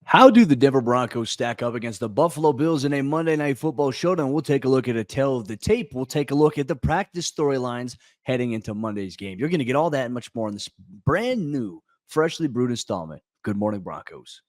How do the Denver Broncos stack up against the Buffalo Bills in a Monday Night Football showdown? We'll take a look at a tail of the tape. We'll take a look at the practice storylines heading into Monday's game. You're going to get all that and much more in this brand new, freshly brewed installment. Good Morning Broncos.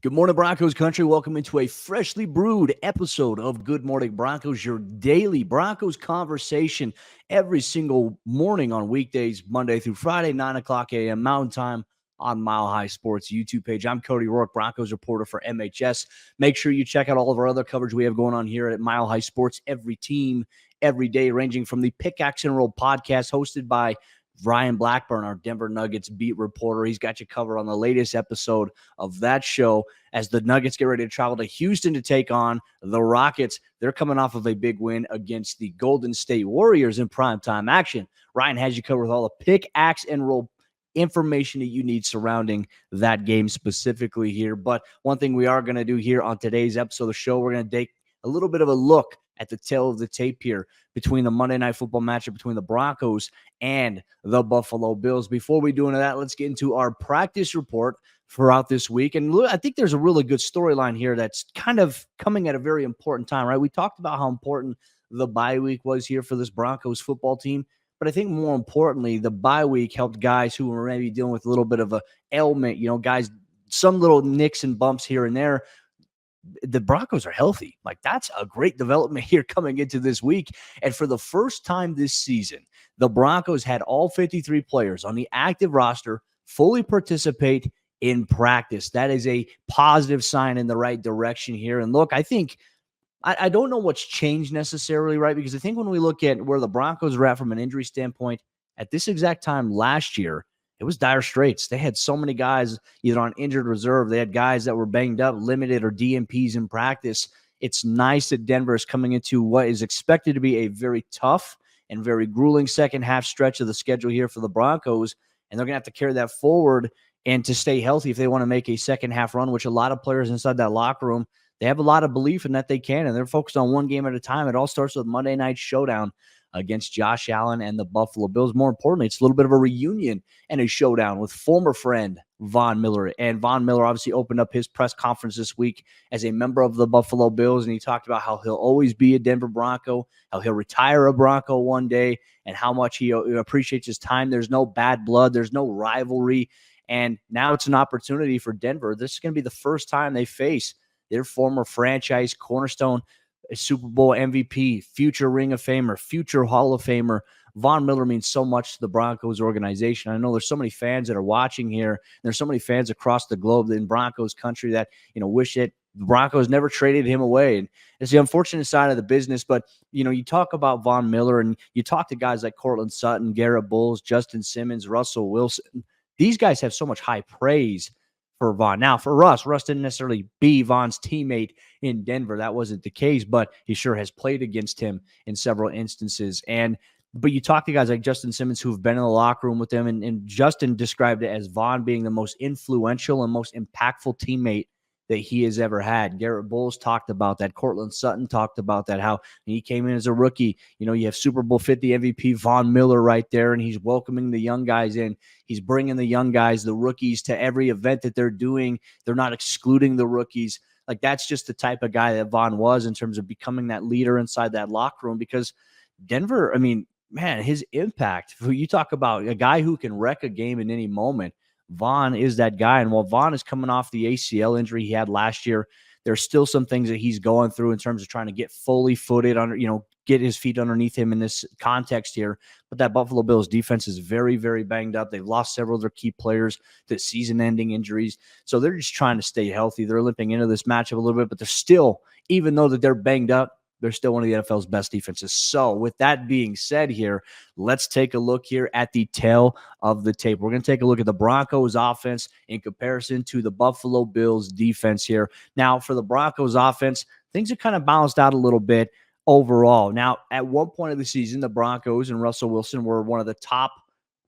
Good morning, Broncos Country. Welcome into a freshly brewed episode of Good Morning Broncos, your daily Broncos conversation every single morning on weekdays, Monday through Friday, 9 o'clock a.m. Mountain Time on Mile High Sports YouTube page. I'm Cody Roark, Broncos reporter for MHS. Make sure you check out all of our other coverage we have going on here at Mile High Sports, every team, every day, ranging from the Pickaxe and Roll podcast hosted by Ryan Blackburn, our Denver Nuggets beat reporter. He's got you covered on the latest episode of that show as the Nuggets get ready to travel to Houston to take on the Rockets. They're coming off of a big win against the Golden State Warriors in primetime action. Ryan has you covered with all the pickaxe and roll information that you need surrounding that game specifically here. But one thing we are going to do here on today's episode of the show, we're going to take a little bit of a look at the tail of the tape here between the Monday Night Football matchup between the Broncos and the Buffalo Bills. Before we do into that, let's get into our practice report throughout this week. And I think there's a really good storyline here that's kind of coming at a very important time, right? We talked about how important the bye week was here for this Broncos football team. But I think more importantly, the bye week helped guys who were maybe dealing with a little bit of a ailment, guys, some little nicks and bumps here and there. The Broncos are healthy. Like, that's a great development here coming into this week. And for the first time this season, the Broncos had all 53 players on the active roster fully participate in practice. That is a positive sign in the right direction here. And look, I think I don't know what's changed necessarily, right? Because I think when we look at where the Broncos are at from an injury standpoint, at this exact time last year, it was dire straits. They had so many guys either on injured reserve. They had guys that were banged up, limited, or DNPs in practice. It's nice that Denver is coming into what is expected to be a very tough and very grueling second half stretch of the schedule here for the Broncos. And they're going to have to carry that forward and to stay healthy if they want to make a second half run, which a lot of players inside that locker room, they have a lot of belief in that they can, and they're focused on one game at a time. It all starts with Monday Night Showdown against Josh Allen and the Buffalo Bills. More importantly, it's a little bit of a reunion and a showdown with former friend Von Miller. And Von Miller obviously opened up his press conference this week as a member of the Buffalo Bills, and he talked about how he'll always be a Denver Bronco, how he'll retire a Bronco one day, and how much he appreciates his time. There's no bad blood. There's no rivalry. And now it's an opportunity for Denver. This is going to be the first time they face their former franchise cornerstone, a Super Bowl MVP, future Ring of Famer, future Hall of Famer. Von Miller means so much to the Broncos organization. I know there's so many fans that are watching here. There's so many fans across the globe in Broncos country that, wish that the Broncos never traded him away. And it's the unfortunate side of the business. But, you talk about Von Miller and you talk to guys like Cortland Sutton, Garrett Bowles, Justin Simmons, Russell Wilson. These guys have so much high praise for Von. Now, for Russ didn't necessarily be Von's teammate in Denver. That wasn't the case, but he sure has played against him in several instances. But you talk to guys like Justin Simmons who've been in the locker room with them, and Justin described it as Von being the most influential and most impactful teammate that he has ever had. Garrett Bowles talked about that. Cortland Sutton talked about that, how he came in as a rookie. You have Super Bowl 50 MVP Von Miller right there, and he's welcoming the young guys in. He's bringing the young guys, the rookies, to every event that they're doing. They're not excluding the rookies. Like, that's just the type of guy that Von was in terms of becoming that leader inside that locker room, because Denver, man, his impact, you talk about a guy who can wreck a game in any moment. Von is that guy. And while Von is coming off the ACL injury he had last year, there's still some things that he's going through in terms of trying to get fully footed under, get his feet underneath him in this context here. But that Buffalo Bills defense is very, very banged up. They've lost several of their key players to season-ending injuries. So they're just trying to stay healthy. They're limping into this matchup a little bit, but they're still, even though that they're banged up, they're still one of the NFL's best defenses. So with that being said here, let's take a look here at the tail of the tape. We're going to take a look at the Broncos offense in comparison to the Buffalo Bills defense here. Now, for the Broncos offense, things have kind of balanced out a little bit overall. Now, at one point of the season, the Broncos and Russell Wilson were one of the top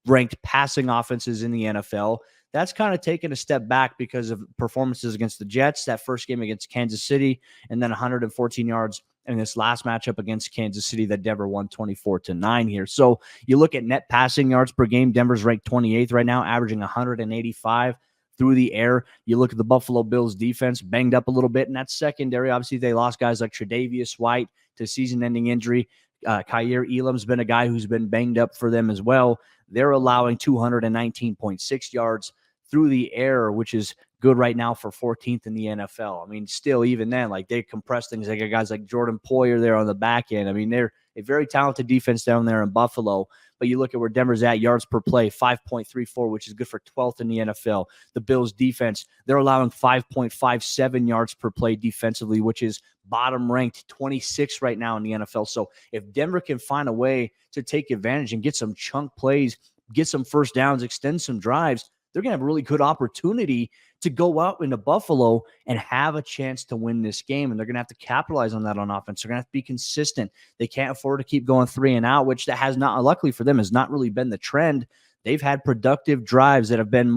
ranked passing offenses in the NFL. That's kind of taken a step back because of performances against the Jets, that first game against Kansas City, and then 114 yards in this last matchup against Kansas City that Denver won 24-9 here. So you look at net passing yards per game, Denver's ranked 28th right now, averaging 185 through the air. You look at the Buffalo Bills defense, banged up a little bit in that secondary. Obviously, they lost guys like Tre'Davious White to season-ending injury. Kaiir Elam's been a guy who's been banged up for them as well. They're allowing 219.6 yards through the air, which is good right now for 14th in the NFL. I mean, still, even then, like they compress things. They got guys like Jordan Poyer there on the back end. I mean, they're a very talented defense down there in Buffalo. But you look at where Denver's at, yards per play, 5.34, which is good for 12th in the NFL. The Bills defense, they're allowing 5.57 yards per play defensively, which is bottom ranked 26 right now in the NFL. So if Denver can find a way to take advantage and get some chunk plays, get some first downs, extend some drives, they're going to have a really good opportunity to go out into Buffalo and have a chance to win this game. And they're going to have to capitalize on that on offense. They're going to have to be consistent. They can't afford to keep going 3 and out, which that has not, luckily for them, has not really been the trend. They've had productive drives that have been,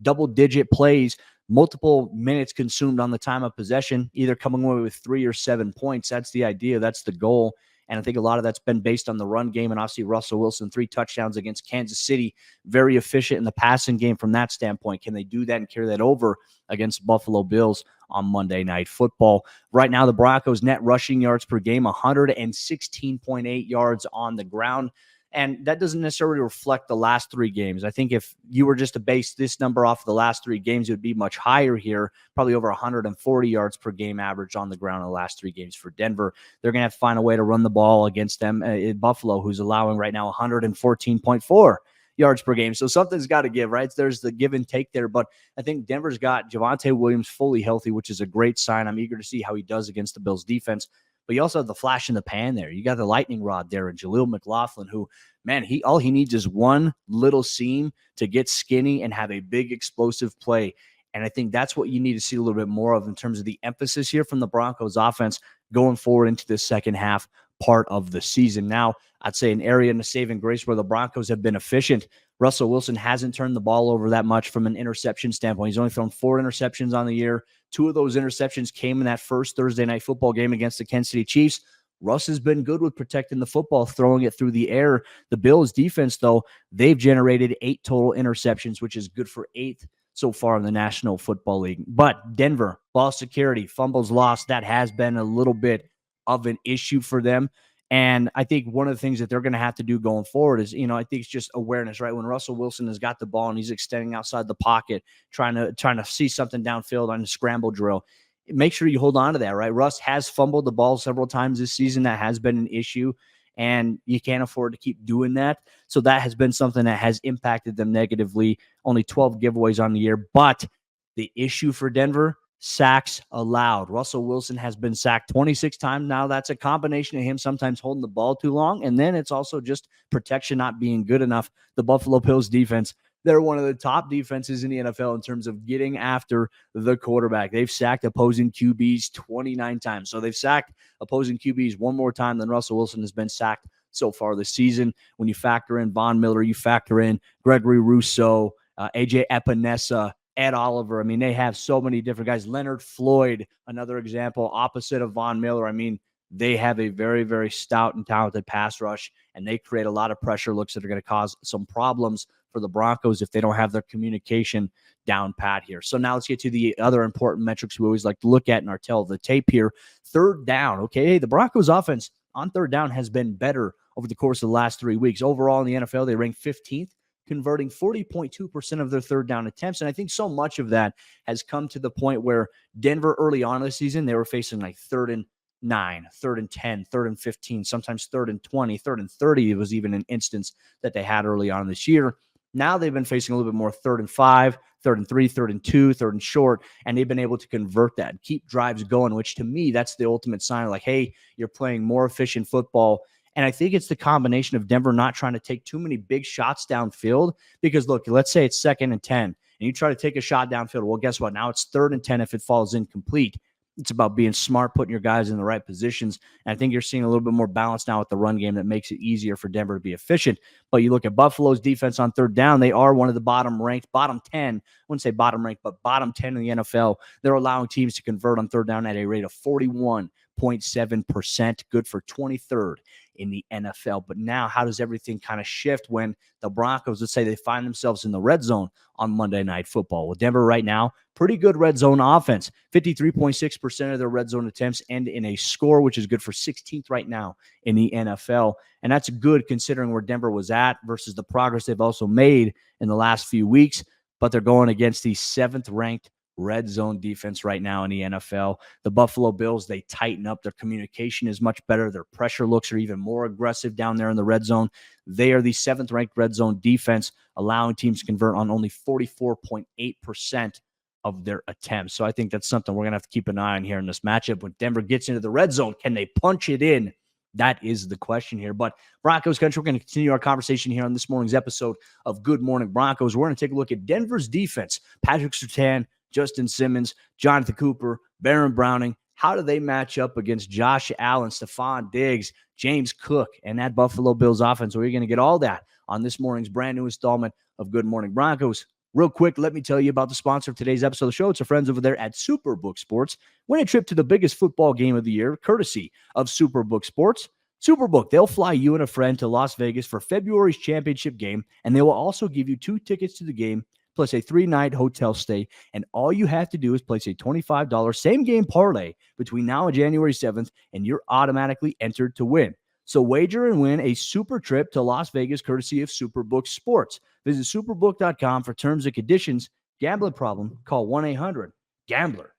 double-digit plays, multiple minutes consumed on the time of possession, either coming away with 3 or 7 points. That's the idea. That's the goal. And I think a lot of that's been based on the run game. And obviously, Russell Wilson, 3 touchdowns against Kansas City, very efficient in the passing game from that standpoint. Can they do that and carry that over against Buffalo Bills on Monday Night Football? Right now, the Broncos net rushing yards per game, 116.8 yards on the ground. And that doesn't necessarily reflect the last 3 games. I think if you were just to base this number off of the last 3 games, it would be much higher here, probably over 140 yards per game average on the ground in the last 3 games for Denver. They're going to have to find a way to run the ball against them in Buffalo, who's allowing right now 114.4 yards per game. So something's got to give, right? There's the give and take there. But I think Denver's got Javonte Williams fully healthy, which is a great sign. I'm eager to see how he does against the Bills defense. But you also have the flash in the pan there. You got the lightning rod there, and Jaleel McLaughlin, who, man, all he needs is one little seam to get skinny and have a big explosive play. And I think that's what you need to see a little bit more of in terms of the emphasis here from the Broncos offense going forward into the second half part of the season. Now, I'd say an area in the saving grace where the Broncos have been efficient. Russell Wilson hasn't turned the ball over that much from an interception standpoint. He's only thrown 4 interceptions on the year. 2 of those interceptions came in that first Thursday night football game against the Kansas City Chiefs. Russ has been good with protecting the football, throwing it through the air. The Bills defense, though, they've generated 8 total interceptions, which is good for 8th so far in the National Football League. But Denver, ball security, fumbles lost, that has been a little bit of an issue for them. And I think one of the things that they're going to have to do going forward is, I think it's just awareness, right? When Russell Wilson has got the ball and he's extending outside the pocket, trying to see something downfield on a scramble drill, make sure you hold on to that, right? Russ has fumbled the ball several times this season. That has been an issue, and you can't afford to keep doing that. So that has been something that has impacted them negatively. Only 12 giveaways on the year. But the issue for Denver, sacks allowed. Russell Wilson has been sacked 26 times now. That's a combination of him sometimes holding the ball too long, and then it's also just protection not being good enough. The Buffalo Bills defense, they're one of the top defenses in the NFL in terms of getting after the quarterback. They've sacked opposing QBs 29 times. So they've sacked opposing QBs one more time than Russell Wilson has been sacked so far this season. When you factor in Von Miller, you factor in Gregory Rousseau, AJ Epinesa, Ed Oliver. I mean, they have so many different guys. Leonard Floyd, another example, opposite of Von Miller. I mean, they have a very, very stout and talented pass rush, and they create a lot of pressure looks that are going to cause some problems for the Broncos if they don't have their communication down pat here. So now let's get to the other important metrics we always like to look at in our tell of the tape here. Third down, okay? The Broncos offense on third down has been better over the course of the last 3 weeks. Overall in the NFL, they rank 15th, converting 40.2% of their third down attempts. And I think so much of that has come to the point where Denver early on in the season, they were facing like 3rd and 9, 3rd and 10, 3rd and 15, sometimes 3rd and 20, 3rd and 30. It was even an instance that they had early on this year. Now they've been facing a little bit more 3rd and 5, 3rd and 3, 3rd and 2, 3rd and short, and they've been able to convert that and keep drives going, which to me, that's the ultimate sign of like, hey, you're playing more efficient football. And I think it's the combination of Denver not trying to take too many big shots downfield because, look, let's say it's 2nd and 10, and you try to take a shot downfield. Well, guess what? Now it's 3rd and 10 if it falls incomplete. It's about being smart, putting your guys in the right positions. And I think you're seeing a little bit more balance now with the run game that makes it easier for Denver to be efficient. But you look at Buffalo's defense on third down, they are one of the bottom 10. I wouldn't say bottom ranked, but bottom 10 in the NFL. They're allowing teams to convert on third down at a rate of 41 28.7%, good for 23rd in the NFL. But now, how does everything kind of shift when the Broncos, let's say they find themselves in the red zone on Monday Night Football? Well, Denver right now, pretty good red zone offense. 53.6% of their red zone attempts end in a score, which is good for 16th right now in the NFL. And that's good considering where Denver was at versus the progress they've also made in the last few weeks. But they're going against the 7th-ranked red zone defense right now in the NFL. The Buffalo Bills, they tighten up. Their communication is much better. Their pressure looks are even more aggressive down there in the red zone. They are the 7th-ranked red zone defense, allowing teams to convert on only 44.8% of their attempts. So I think that's something we're going to have to keep an eye on here in this matchup. When Denver gets into the red zone, can they punch it in? That is the question here. But Broncos Country, we're going to continue our conversation here on this morning's episode of Good Morning Broncos. We're going to take a look at Denver's defense. Patrick Surtain, Justin Simmons, Jonathan Cooper, Baron Browning. How do they match up against Josh Allen, Stephon Diggs, James Cook, and that Buffalo Bills offense? We're going to get all that on this morning's brand new installment of Good Morning Broncos. Real quick, let me tell you about the sponsor of today's episode of the show. It's our friends over there at Superbook Sports. Win a trip to the biggest football game of the year, courtesy of Superbook Sports. Superbook, they'll fly you and a friend to Las Vegas for February's championship game, and they will also give you 2 tickets to the game, plus a 3-night hotel stay. And all you have to do is place a $25 same-game parlay between now and January 7th, and you're automatically entered to win. So wager and win a super trip to Las Vegas courtesy of Superbook Sports. Visit superbook.com for terms and conditions. Gambling problem? Call 1-800-GAMBLER.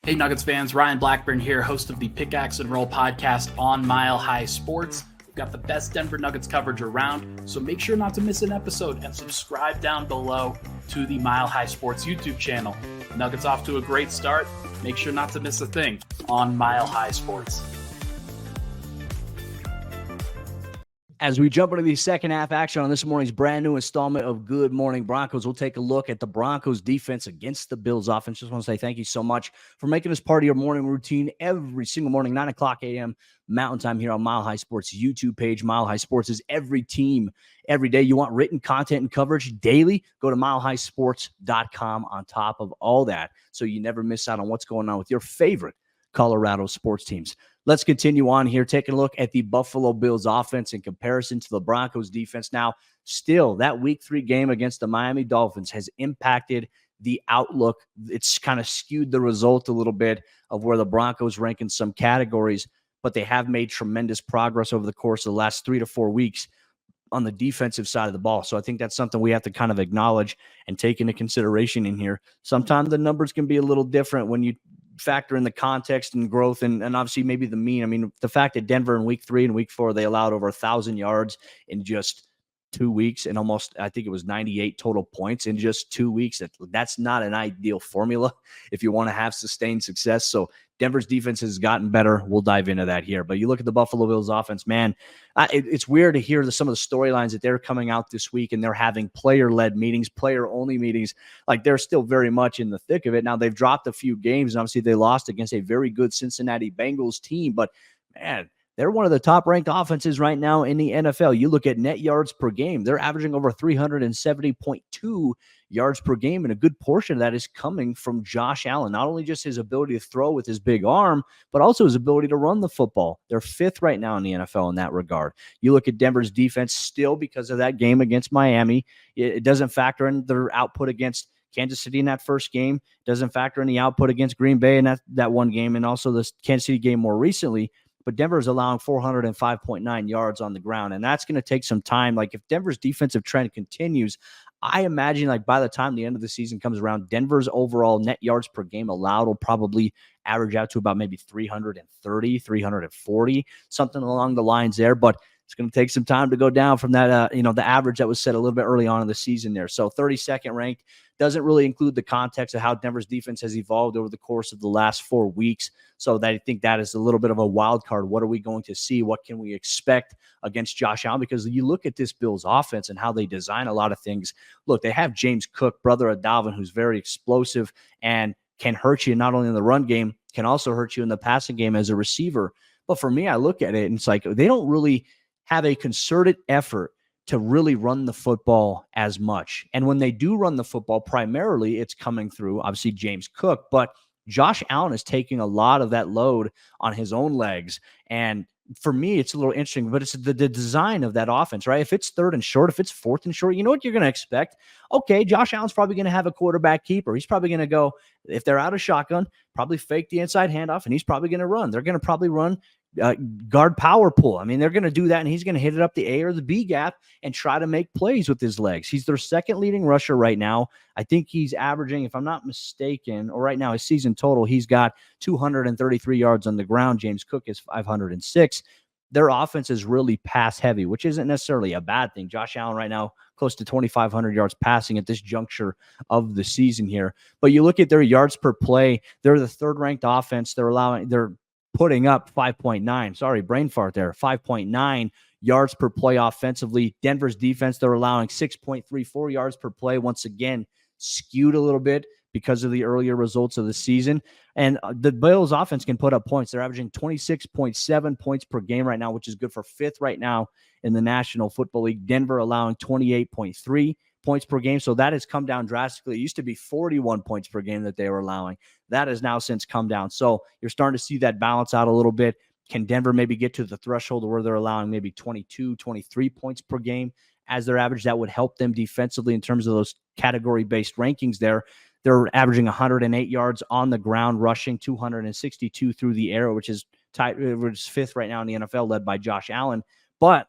Hey Nuggets fans, Ryan Blackburn here, host of the Pickaxe and Roll podcast on Mile High Sports. We've got the best Denver Nuggets coverage around, so make sure not to miss an episode and subscribe down below to the Mile High Sports YouTube channel. Nuggets off to a great start. Make sure not to miss a thing on Mile High Sports. As we jump into the second half action on this morning's brand new installment of Good Morning Broncos, we'll take a look at the Broncos defense against the Bills offense. Just want to say thank you so much for making this part of your morning routine every single morning, 9 o'clock a.m. Mountain Time here on Mile High Sports YouTube page. Mile High Sports is every team, every day. You want written content and coverage daily? Go to milehighsports.com on top of all that so you never miss out on what's going on with your favorite Colorado sports teams. Let's continue on here, taking a look at the Buffalo Bills offense in comparison to the Broncos defense. Now, still, that Week 3 game against the Miami Dolphins has impacted the outlook. It's kind of skewed the result a little bit of where the Broncos rank in some categories, but they have made tremendous progress over the course of the last 3 to 4 weeks on the defensive side of the ball. So I think that's something we have to kind of acknowledge and take into consideration in here. Sometimes the numbers can be a little different when you factor in the context and growth and obviously maybe the mean. I mean, the fact that Denver in Week 3 and Week 4, they allowed over 1,000 yards in just 2 weeks and almost, I think it was 98 total points in just 2 weeks. That's not an ideal formula if you want to have sustained success. So Denver's defense has gotten better. We'll dive into that here. But you look at the Buffalo Bills offense, man, it's weird to hear some of the storylines that they're coming out this week and they're having player-led meetings, player-only meetings. Like they're still very much in the thick of it. Now they've dropped a few games and obviously they lost against a very good Cincinnati Bengals team. But man, they're one of the top-ranked offenses right now in the NFL. You look at net yards per game. They're averaging over 370.2 yards per game, and a good portion of that is coming from Josh Allen. Not only just his ability to throw with his big arm, but also his ability to run the football. They're 5th right now in the NFL in that regard. You look at Denver's defense still because of that game against Miami. It doesn't factor in their output against Kansas City in that first game. It doesn't factor in the output against Green Bay in that one game, and also the Kansas City game more recently. But Denver is allowing 405.9 yards on the ground, and that's going to take some time. Like if Denver's defensive trend continues, I imagine like by the time the end of the season comes around, Denver's overall net yards per game allowed will probably average out to about maybe 330, 340, something along the lines there. But it's going to take some time to go down from that, the average that was set a little bit early on in the season there. So 32nd ranked doesn't really include the context of how Denver's defense has evolved over the course of the last 4 weeks. So I think that is a little bit of a wild card. What are we going to see? What can we expect against Josh Allen? Because you look at this Bills offense and how they design a lot of things. Look, they have James Cook, brother of Dalvin, who's very explosive and can hurt you not only in the run game, can also hurt you in the passing game as a receiver. But for me, I look at it and it's like they don't really have a concerted effort to really run the football as much. And when they do run the football, primarily it's coming through, obviously, James Cook. But Josh Allen is taking a lot of that load on his own legs. And for me, it's a little interesting, but it's the design of that offense, right? If it's third and short, if it's fourth and short, you know what you're going to expect? Okay, Josh Allen's probably going to have a quarterback keeper. He's probably going to go, if they're out of shotgun, probably fake the inside handoff, and he's probably going to run. They're going to probably run guard power pull. I mean, they're going to do that, and he's going to hit it up the A or the B gap and try to make plays with his legs. He's their second leading rusher right now. I think he's averaging, if I'm not mistaken, or right now his season total, he's got 233 yards on the ground. James Cook is 506. Their offense is really pass heavy, which isn't necessarily a bad thing. Josh Allen right now close to 2,500 yards passing at this juncture of the season here. But you look at their yards per play, they're the third ranked offense. They're putting up 5.9. Sorry, brain fart there. 5.9 yards per play offensively. Denver's defense, they're allowing 6.34 yards per play. Once again, skewed a little bit because of the earlier results of the season. And the Bills offense can put up points. They're averaging 26.7 points per game right now, which is good for fifth right now in the National Football League. Denver allowing 28.3 points per game. So that has come down drastically. It used to be 41 points per game that they were allowing. That has now since come down. So you're starting to see that balance out a little bit. Can Denver maybe get to the threshold where they're allowing maybe 22, 23 points per game as their average? That would help them defensively in terms of those category-based rankings there. They're averaging 108 yards on the ground, rushing 262 through the air, which is fifth right now in the NFL, led by Josh Allen. But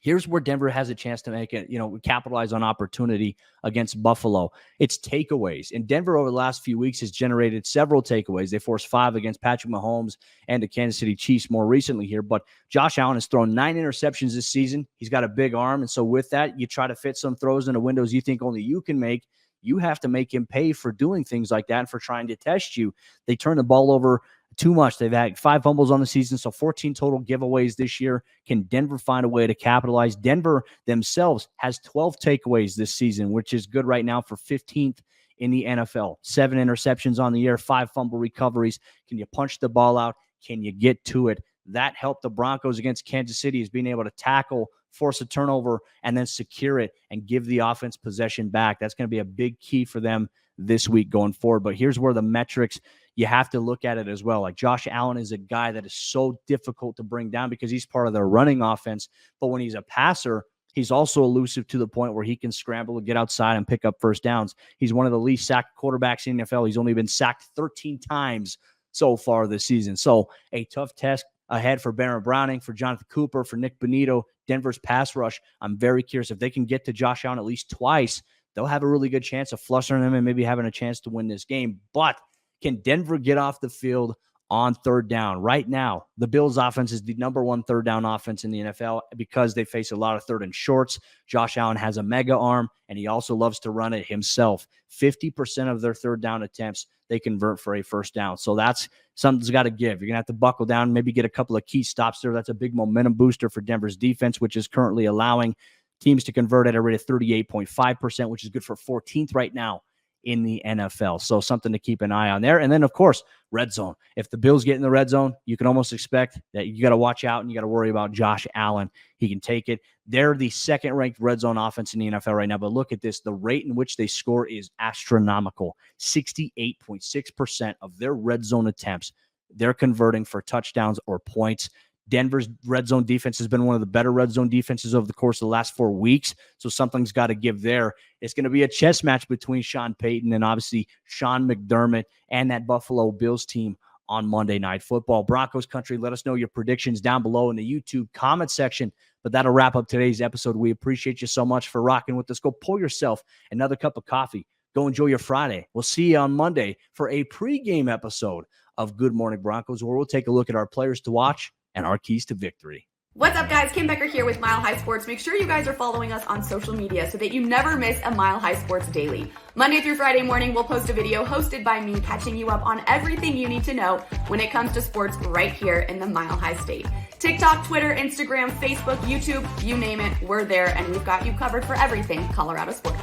here's where Denver has a chance to make it, capitalize on opportunity against Buffalo. It's takeaways. And Denver over the last few weeks has generated several takeaways. They forced 5 against Patrick Mahomes and the Kansas City Chiefs more recently here. But Josh Allen has thrown 9 interceptions this season. He's got a big arm. And so with that, you try to fit some throws into windows you think only you can make. You have to make him pay for doing things like that and for trying to test you. They turn the ball over too much. They've had 5 fumbles on the season, so 14 total giveaways this year. Can Denver find a way to capitalize? Denver themselves has 12 takeaways this season, which is good right now for 15th in the NFL. 7 interceptions on the year, 5 fumble recoveries. Can you punch the ball out? Can you get to it? That helped the Broncos against Kansas City, is being able to tackle, force a turnover, and then secure it and give the offense possession back. That's going to be a big key for them this week going forward. But here's where the metrics, you have to look at it as well. Like Josh Allen is a guy that is so difficult to bring down because he's part of their running offense. But when he's a passer, he's also elusive to the point where he can scramble and get outside and pick up first downs. He's one of the least sacked quarterbacks in the NFL. He's only been sacked 13 times so far this season. So a tough test ahead for Baron Browning, for Jonathan Cooper, for Nick Bonito, Denver's pass rush. I'm very curious if they can get to Josh Allen at least twice. They'll have a really good chance of flustering him and maybe having a chance to win this game. But can Denver get off the field on third down? Right now, the Bills' offense is the number 1 third down offense in the NFL because they face a lot of third and shorts. Josh Allen has a mega arm, and he also loves to run it himself. 50% of their third down attempts, they convert for a first down. So that's something's got to give. You're going to have to buckle down, maybe get a couple of key stops there. That's a big momentum booster for Denver's defense, which is currently allowing teams to convert at a rate of 38.5%, which is good for 14th right now in the NFL. So something to keep an eye on there. And then, of course, red zone. If the Bills get in the red zone, you can almost expect that you got to watch out and you got to worry about Josh Allen. He can take it. They're the second-ranked red zone offense in the NFL right now. But look at this. The rate in which they score is astronomical. 68.6% of their red zone attempts, they're converting for touchdowns or points. Denver's red zone defense has been one of the better red zone defenses over the course of the last 4 weeks. So something's got to give there. It's going to be a chess match between Sean Payton and obviously Sean McDermott and that Buffalo Bills team on Monday Night Football. Broncos Country, let us know your predictions down below in the YouTube comment section. But that'll wrap up today's episode. We appreciate you so much for rocking with us. Go pour yourself another cup of coffee. Go enjoy your Friday. We'll see you on Monday for a pregame episode of Good Morning Broncos, where we'll take a look at our players to watch and our keys to victory. What's up, guys? Kim Becker here with Mile High Sports. Make sure you guys are following us on social media so that you never miss a Mile High Sports daily. Monday through Friday morning, we'll post a video hosted by me catching you up on everything you need to know when it comes to sports right here in the Mile High State. TikTok, Twitter, Instagram, Facebook, YouTube, you name it, we're there, and we've got you covered for everything Colorado sports.